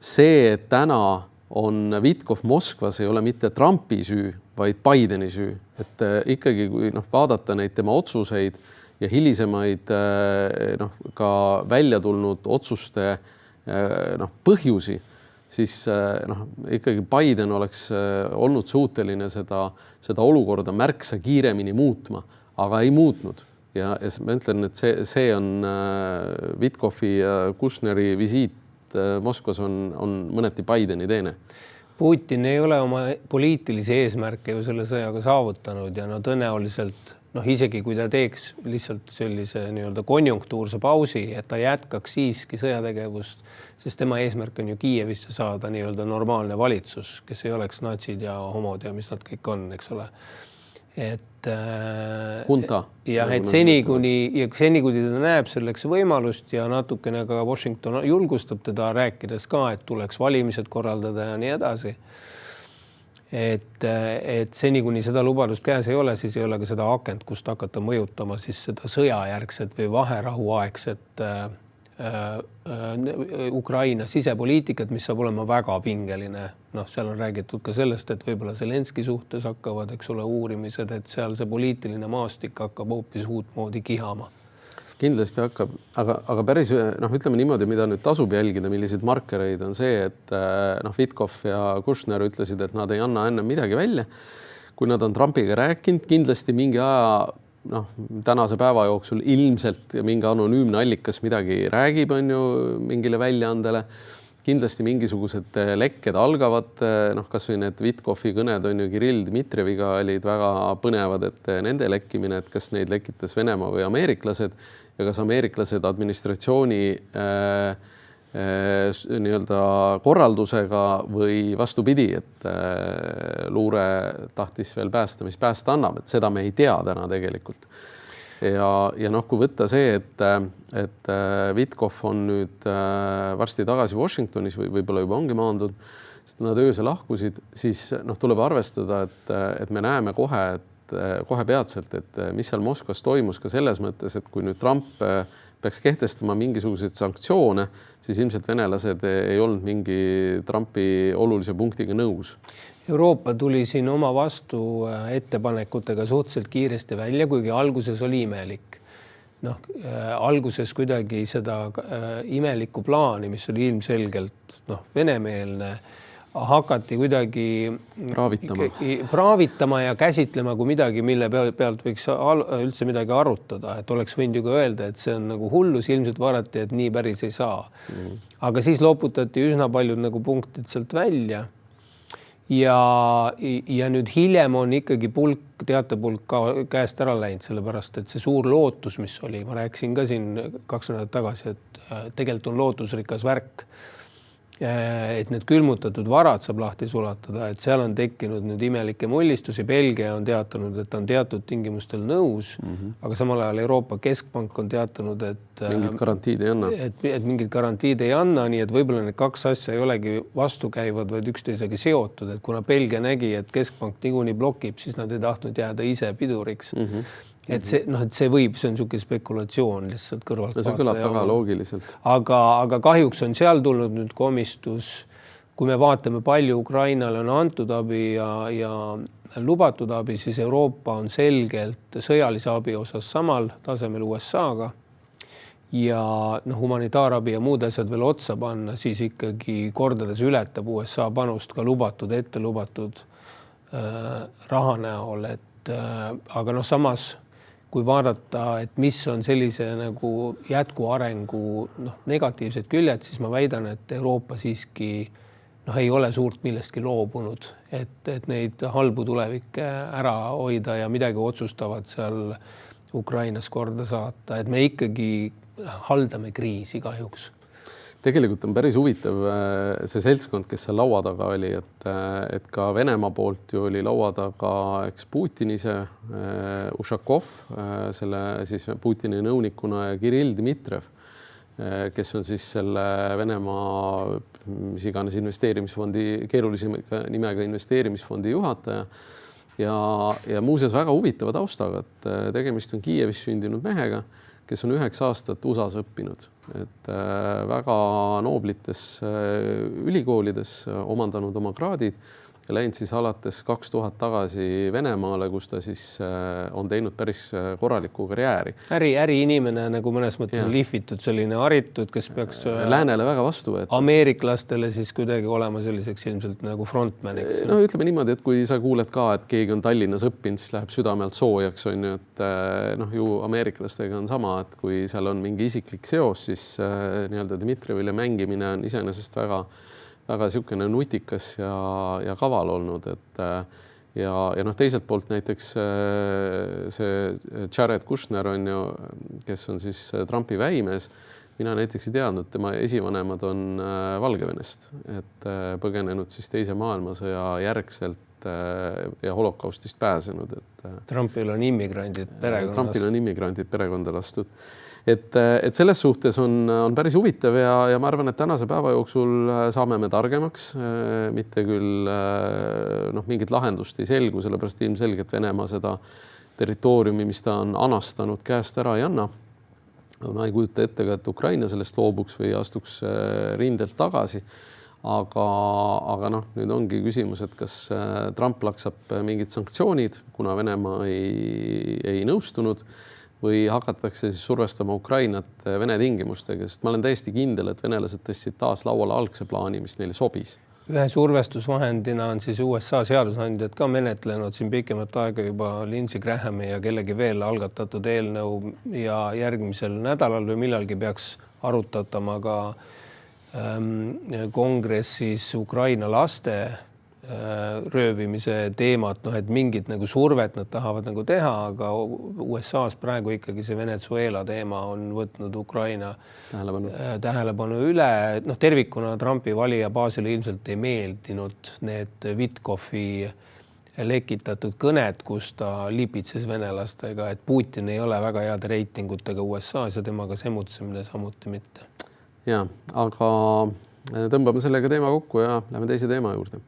see, et täna on Vitkov Moskvas, ei ole mitte Trumpi süü, vaid Bideni süü, et ikkagi kui vaadata neid tema otsuseid ja hilisemaid ka välja tulnud otsuste põhjusi, siis ikkagi Biden oleks olnud suuteline seda olukorda märksa kiiremini muutma, aga ei muutnud. Ja ma ütlen, et see on Vitkovi ja Kushneri visiit Moskvas on mõneti Bideni teene. Putin ei ole oma poliitilisi eesmärke ju selle sõjaga saavutanud ja tõenäoliselt isegi kui ta teeks lihtsalt sellise nii-öelda konjunktuurse pausi, et ta jätkaks siiski sõjategevust, sest tema eesmärk on ju Kiievisse saada nii-öelda normaalne valitsus, kes ei oleks natsid ja homod ja mis nad kõik on, eks ole. Et Hunta. Ja et seni, kuni ta näeb selleks võimalust ja natukene ka Washington julgustab teda rääkides ka, et tuleks valimised korraldada ja nii edasi. Et seni, kuni seda lubadust käes ei ole, siis ei ole ka seda akent, kust hakata mõjutama siis seda sõjajärgset või vaherahuaegset Ukraina sisepoliitikat, mis saab olema väga pingeline. Seal on räägitud ka sellest, et võib-olla Zelenski suhtes hakkavad, eks ole, uurimised, et seal see poliitiline maastik hakkab hoopis uut moodi kihama. Kindlasti hakkab, aga päris ütleme niimoodi, mida nüüd tasub jälgida, milliseid markereid on see, et Vitkov ja Kushner ütlesid, et nad ei anna enne midagi välja. Kui nad on Trumpiga rääkinud, kindlasti mingi aja tänase päeva jooksul ilmselt mingi anonüümne allikas midagi räägib, on ju mingile väljaandele. Kindlasti mingisugused lekked algavad, kas või need Vitkovi kõned on ju Kirill Dmitrijeviga olid väga põnevad, et nende lekkimine, et kas neid lekitas Venemaa või ameeriklased ja kas ameeriklased administratsiooni nii-öelda korraldusega või vastupidi, et luure tahtis veel päästa, mis päästa annab, et seda me ei tea täna tegelikult. Ja kui võtta see, et Vitkov on nüüd varsti tagasi Washingtonis või võib-olla juba ongi maandunud, sest nad öösel lahkusid, siis tuleb arvestada, et me näeme kohe peatselt, et mis seal Moskvas toimus ka selles mõttes, et kui nüüd Trump peaks kehtestama mingisuguseid sanktsioone, siis ilmselt venelased ei olnud mingi Trumpi olulise punktiga nõus. Euroopa tuli siin oma vastu ettepanekutega suhteliselt kiiresti välja, kuigi alguses oli imelik. Alguses kuidagi seda imelikku plaani, mis oli ilmselgelt venemeelne, hakati kuidagi praavitama ja käsitlema kui midagi, mille pealt võiks üldse midagi arutada, et oleks võinud ju ka öelda, et see on nagu hullus, ilmselt vaadati, et nii päris ei saa. Aga siis loputati üsna paljud nagu punktid sealt välja. Ja nüüd hiljem on ikkagi teatepulk käest ära läinud, sellepärast, et see suur lootus, mis oli, ma rääkisin ka siin 2 nädalat tagasi, et tegelikult on lootusrikas värk. et need külmutatud varad saab lahti sulatada, et seal on tekkinud nüüd imelikke mullistusi. Belgia on teatanud, et on teatud tingimustel nõus, aga samal ajal Euroopa Keskpank on teatanud, et mingit garantiid ei anna. Et mingit garantiid ei anna, nii et võib-olla need kaks asja ei olegi vastukäivad, vaid üksteisega seotud, et kuna Belgia nägi, et Keskpank niikuinii blokib, siis nad ei tahtnud jääda ise piduriks. Et see on niisugune spekulatsioon lihtsalt kõrvalt. See kõlab väga loogiliselt. Aga kahjuks on seal tulnud nüüd komistus, kui me vaatame, palju Ukrainale on antud abi ja lubatud abi, siis Euroopa on selgelt sõjalise abi osas samal tasemel USA-ga ja humanitaarabi ja muud asjad veel otsa panna, siis ikkagi kordades ületab USA panust ka ette lubatud raha näol, aga samas kui vaadata, et mis on sellise nagu jätkuarengu negatiivsed küljed, siis ma väidan, et Euroopa siiski ei ole suurt millestki loobunud, et neid halbu tulevikke ära hoida ja midagi otsustavad seal Ukrainas korda saata, et me ikkagi haldame kriisi kahjuks. Tegelikult on päris huvitav see seltskond, kes seal laua taga oli, et ka Venemaa poolt ju oli laua taga Putin ise, Ušakov, selle siis Putini nõunikuna ja Kirill Dmitrijev, kes on siis selle Venemaa mis iganes investeerimisfondi, keerulise nimega investeerimisfondi juhataja ja muuseas väga huvitava taustaga, et tegemist on Kiievis sündinud mehega, kes on 9 aastat USAs õppinud, et väga nooblites ülikoolides omandanud oma kraadid ja läinud siis alates 2000 tagasi Venemaale, kus ta siis on teinud päris korralikku karjääri. Äriinimene nagu mõnes mõttes lihvitud, selline haritud, kes peaks läänele väga vastu võetud. Ameeriklastele siis kuidagi olema selliseks ilmselt nagu frontmaniks. Ütleme niimoodi, et kui sa kuuled ka, et keegi on Tallinnas õppinud, siis läheb südamelt soojaks, on ju, et ju ameeriklastega on sama, et kui seal on mingi isiklik seos, siis nii-öelda Dmitrijevile mängimine on iseenesest väga niisugune nutikas ja kaval olnud, et ja teiselt poolt näiteks see Jared Kushner on ju, kes on siis Trumpi väimees, mina näiteks ei teadnud, tema esivanemad on Valgevenest, et põgenenud siis teise maailmasõja järgselt ja holokaustist pääsenud. Trumpil on immigrandid perekonda lastud. Et selles suhtes on päris huvitav ja ma arvan, et tänase päeva jooksul saame me targemaks, mitte küll mingit lahendust ei selgu, sellepärast ilmselgelt Venemaa seda territooriumi, mis ta on anastanud, käest ära ei anna. Ma ei kujuta ette ka, et Ukraina sellest loobuks või astuks rindelt tagasi, aga nüüd ongi küsimus, et kas Trump laksab mingid sanktsioonid, kuna Venemaa ei nõustunud, või hakatakse siis survestama Ukrainat Vene tingimustega, sest ma olen täiesti kindel, et venelased tõstsid taas lauale algse plaani, mis neile sobis. Ühe survestusvahendina on siis USA seadusandjad ka menetlenud siin pikemat aega juba Lindsey Grahami ja kellegi veel algatatud eelnõu ja järgmisel nädalal või millalgi peaks arutatama ka kongressis Ukraina laste röövimise teemat, et mingit nagu survet nad tahavad nagu teha, aga USA-s praegu ikkagi see Venezuela teema on võtnud Ukraina tähelepanu üle. Tervikuna Trumpi valija baasile ilmselt ei meeldinud need Witkoffi lekitatud kõned, kus ta lipitses venelastega, et Putin ei ole väga heade reitingutega USA-s ja temaga semutsemine samuti mitte. Ja, aga tõmbame sellega teema kokku ja lähme teise teema juurde.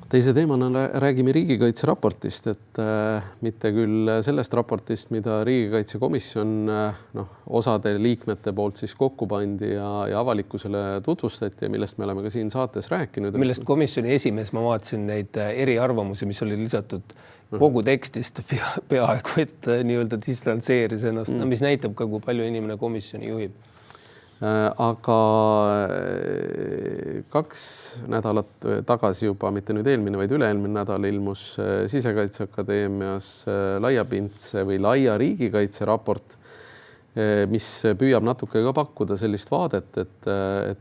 Teise teemana räägime riigikaitseraportist, et mitte küll sellest raportist, mida riigikaitsekomisjon osade liikmete poolt siis kokku pandi ja avalikkusele tutvustati ja millest me oleme ka siin saates rääkinud. Millest komisjoni esimees, ma vaatasin neid eriarvamusi, mis oli lisatud kogu tekstist peaaegu, et nii-öelda distantseeris ennast, mis näitab ka, kui palju inimene komisjoni juhib. Aga 2 nädalat tagasi juba, mitte nüüd eelmine, vaid üle-eelmine nädal ilmus Sisekaitseakadeemias laiapindse või laia riigikaitse raport, mis püüab natuke ka pakkuda sellist vaadet, et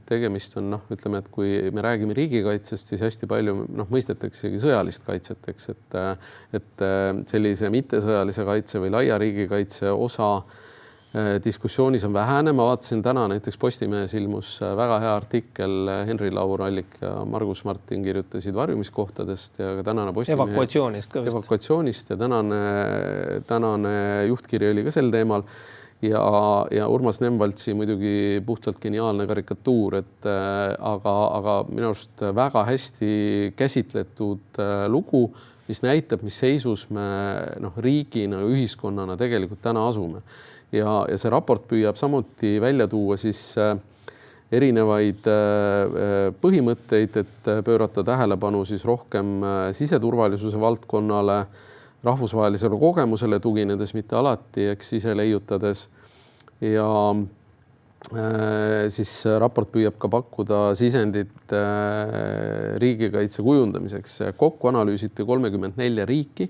tegemist on, ütleme, et kui me räägime riigikaitsest, siis hästi palju mõistetaksegi sõjalist kaitset, eks, et sellise mittesõjalise kaitse või laia riigikaitse osa diskussioonis on vähene. Ma vaatasin täna näiteks Postimehes ilmus väga hea artikkel, Henri Laur-Allik ja Margus Martin kirjutasid varjumiskohtadest ja ka tänane Postimehe evakuatsioonist ja tänane juhtkiri oli ka sel teemal. Ja Urmas Nemvaltsi muidugi puhtalt geniaalne karikatuur, aga minu arust väga hästi käsitletud lugu, mis näitab, mis seisus me riigina, ühiskonnana tegelikult täna asume. Ja see raport püüab samuti välja tuua siis erinevaid põhimõtteid, et pöörata tähelepanu siis rohkem siseturvalisuse valdkonnale, rahvusvahelisele kogemusele tuginedes, mitte alati, eks ise leiutades. Ja siis raport püüab ka pakkuda sisendit riigikaitse kujundamiseks. Kokku analüüsiti 34 riiki,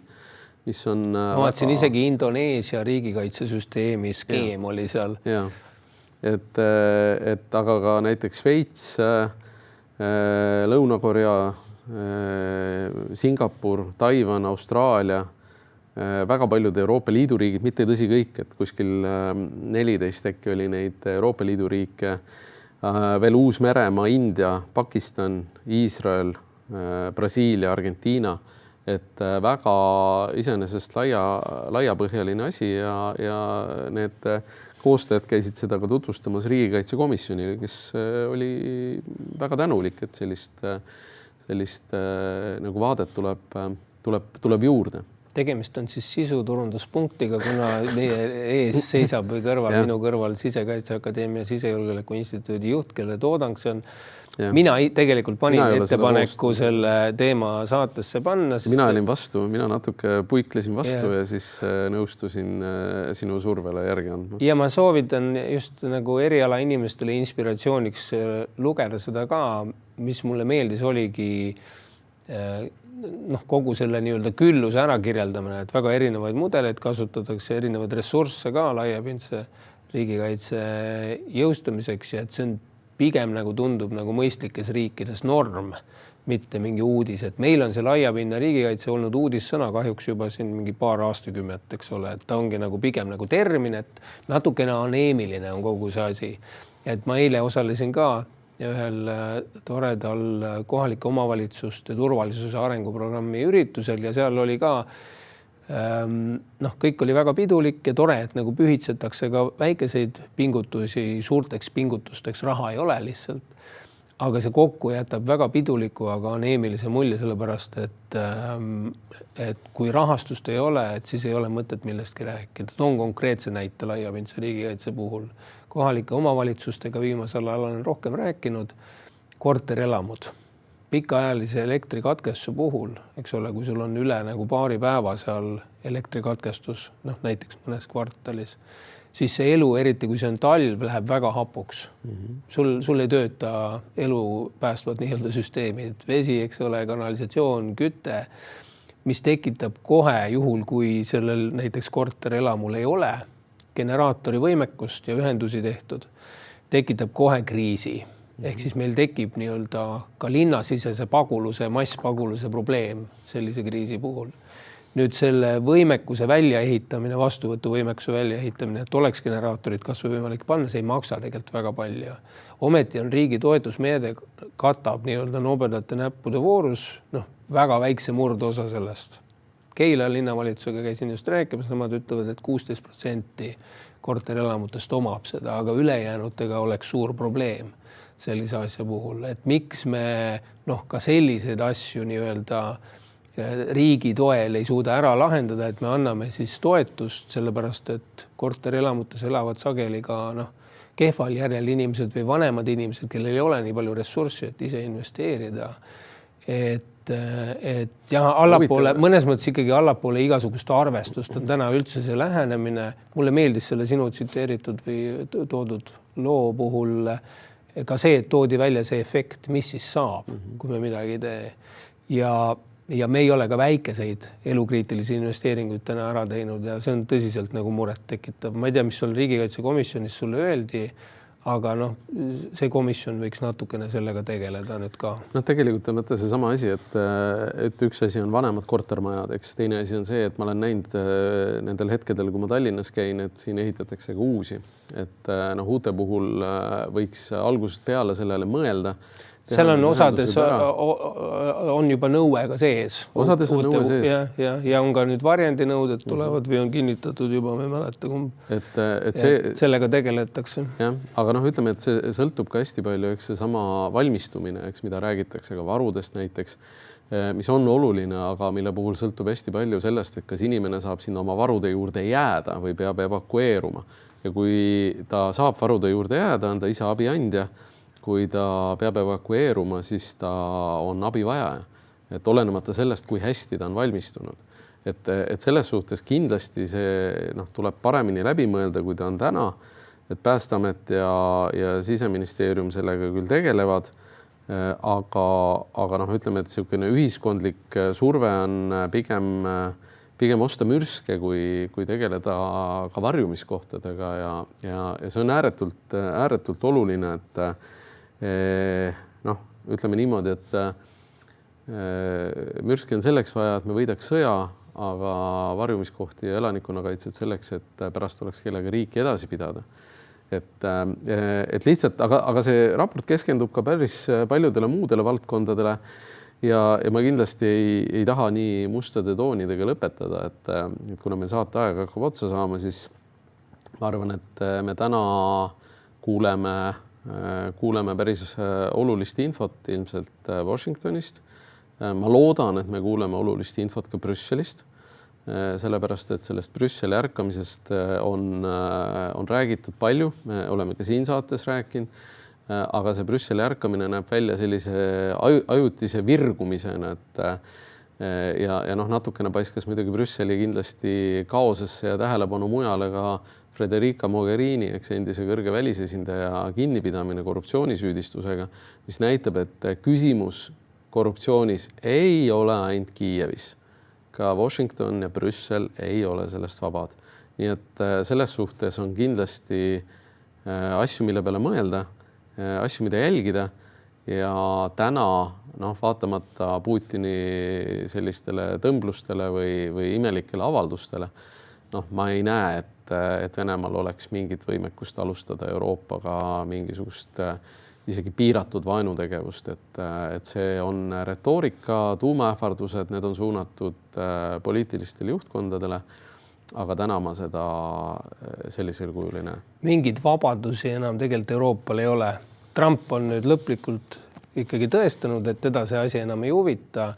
mis on... Ma vaatasin isegi Indoneesia riigikaitsesüsteemi skeem oli seal. Ja. Et aga ka näiteks Šveits, Lõuna-Korea, Singapur, Taiwan, Austraalia, väga paljud Euroopa Liidu riigid, mitte tõsi kõik, et kuskil 14 äkki oli neid Euroopa Liidu riike, veel Uus-Meremaa, India, Pakistan, Iisrael, Brasiilia, Argentiina, et väga iseenesest laiapõhjaline asi ja need koostajad käisid seda ka tutvustamas riigikaitsekomisjonile, kes oli väga tänulik, et sellist nagu vaadet tuleb juurde. Tegemist on siis sisuturunduspunktiga, kuna meie ees seisab või minu kõrval Sisekaitseakadeemia Sisejulgeoleku Instituudi juht, kelle toodang see on. Ja. Mina tegelikult panin ettepaneku selle teema saatesse panna. Mina olin vastu, mina natuke puiklesin vastu ja siis nõustusin sinu survele järgi andma. Ja ma soovitan just nagu eriala inimestele inspiratsiooniks lugeda seda ka, mis mulle meeldis oligi kogu selle nii-öelda külluse ära kirjeldamine, et väga erinevaid mudeleid kasutatakse, erinevaid ressursse ka laiapindse riigikaitse jõustamiseks ja et see on pigem nagu tundub nagu mõistlikes riikides norm, mitte mingi uudis. Et meil on see laiapindne riigikaitse olnud uudissõna kahjuks juba siin mingi paar aastakümmet, eks ole, et ta ongi nagu pigem nagu termin, et natukene aneemiline on kogu see asi. Et ma eile osalesin ka ühel toredal kohalike omavalitsuste turvalisuse arenguprogrammi üritusel ja seal oli ka kõik oli väga pidulik ja tore, et nagu pühitsetakse ka väikeseid pingutusi, suurteks pingutusteks raha ei ole lihtsalt. Aga see kokku jätab väga piduliku, aga aneemilise mulje sellepärast, et kui rahastust ei ole, et siis ei ole mõtet millestki rääkida. Toon konkreetse näite laiapindse riigikaitse puhul. Kohalike omavalitsustega viimasel ajal olen rohkem rääkinud, korterelamud. Pikaajalise elektrikatkestuse puhul, eks ole, kui sul on üle nagu paari päeva seal elektrikatkestus, näiteks mõnes kvartalis, siis see elu, eriti kui see on talv, läheb väga hapuks. Sul ei tööta elu päästvad nii-öelda süsteemid, vesi, eks ole, kanalisatsioon, küte, mis tekitab kohe juhul, kui sellel näiteks korterelamul ei ole generaatori võimekust ja ühendusi tehtud, tekitab kohe kriisi. Ehk siis meil tekib nii-öelda ka linnasisese paguluse, masspaguluse probleem sellise kriisi puhul. Nüüd selle võimekuse väljaehitamine, vastuvõtuvõimekuse väljaehitamine, et oleks generaatorid kas või võimalik panna, see ei maksa tegelikult väga palju. Ometi on riigi toetusmeede katab nii-öelda nobedate näppude voorus väga väikse murdosa sellest. Keila linnavalitsusega käisin just rääkimas, nemad ütlevad, et 16% korterelamutest omab seda, aga ülejäänutega oleks suur probleem sellise asja puhul. Et miks me ka selliseid asju nii-öelda riigi toel ei suuda ära lahendada, et me anname siis toetust, sellepärast et korterelamutes elavad sageli ka kehval järjel inimesed või vanemad inimesed, kellel ei ole nii palju ressurssi, et ise investeerida. Et allapoole, mõnes mõttes ikkagi allapoole igasugust arvestust on täna üldse see lähenemine. Mulle meeldis selle sinu tsiteeritud või toodud loo puhul ka see, et toodi välja see efekt, mis siis saab, kui me midagi ei tee. Ja me ei ole ka väikeseid elukriitilisi investeeringuid täna ära teinud ja see on tõsiselt nagu muret tekitav. Ma ei tea, mis sul riigikaitsekomisjonis sulle öeldi, aga noh, see komisjon võiks natukene sellega tegeleda nüüd ka. Noh, tegelikult on mõte seesama asi, et üks asi on vanemad kortermajad, eks teine asi on see, et ma olen näinud nendel hetkedel, kui ma Tallinnas käin, et siin ehitatakse ka uusi, et noh, uute puhul võiks algusest peale sellele mõelda. Seal on osades on juba nõue ka sees. Osades on nõue sees. Ja on ka nüüd varjendinõuded tulevad või on kinnitatud juba, ma ei mäleta, et sellega tegeletakse. Jah, aga noh, ütleme, et see sõltub ka hästi palju, eks see sama valmistumine, eks mida räägitakse ka varudest näiteks, mis on oluline, aga mille puhul sõltub hästi palju sellest, et kas inimene saab sinna oma varude juurde jääda või peab evakueeruma. Ja kui ta saab varude juurde jääda, on ta ise abiandja. Kui ta peab evakueeruma, siis ta on abivajaja. Et olenemata sellest, kui hästi ta on valmistunud. Et selles suhtes kindlasti see tuleb paremini läbi mõelda, kui ta on täna. Et Päästeamet ja Siseministeerium sellega küll tegelevad, aga ütleme, et niisugune ühiskondlik surve on pigem osta mürske, kui tegeleda ka varjumiskohtadega ja see on ääretult oluline, et ütleme niimoodi, et mürski on selleks vaja, et me võidaks sõja, aga varjumiskohti ja elanikkonnakaitset selleks, et pärast oleks kellega riiki edasi pidada. Et lihtsalt, aga see raport keskendub ka päris paljudele muudele valdkondadele ja ma kindlasti ei taha nii mustade toonidega lõpetada, et kuna meil saateaeg hakkab otsa saama, siis ma arvan, et me täna kuuleme päris olulist infot ilmselt Washingtonist. Ma loodan, et me kuuleme olulist infot ka Brüsselist, sellepärast, et sellest Brüsseli ärkamisest on räägitud palju. Me oleme ka siin saates rääkinud, aga see Brüsseli ärkamine näeb välja sellise ajutise virgumisena, ja natukene paiskas muidugi Brüsseli kindlasti kaosesse ja tähelepanu mujale ka Federica Mogherini, eks endise kõrge välisesindaja kinnipidamine korruptsioonisüüdistusega, mis näitab, et küsimus korruptsioonis ei ole ainult Kiievis. Ka Washington ja Brüssel ei ole sellest vabad. Nii et selles suhtes on kindlasti asju, mille peale mõelda, asju, mida jälgida ja täna vaatamata Putini sellistele tõmblustele või imelikele avaldustele, ma ei näe, et Venemaal oleks mingit võimekust alustada Euroopaga mingisugust isegi piiratud vaenutegevust, et see on retoorika, tuumaähvardused, need on suunatud poliitilistele juhtkondadele, aga täna ma seda sellisel kujul ei näe. Mingid vabadusi enam tegelikult Euroopal ei ole. Trump on nüüd lõplikult ikkagi tõestanud, et teda see asi enam ei huvita,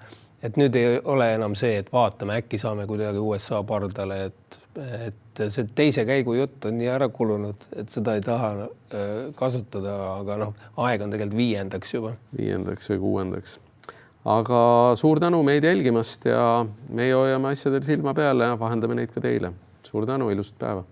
et nüüd ei ole enam see, et vaatame, äkki saame kuidagi USA pardale, et see teise käigu jutt on nii ära kulunud, et seda ei taha kasutada, aga aeg on tegelikult 5. juba. 5. või 6. Aga suur tänu meid jälgimast ja meie hoiame asjadel silma peale ja vahendame neid ka teile. Suur tänu, ilusat päeva!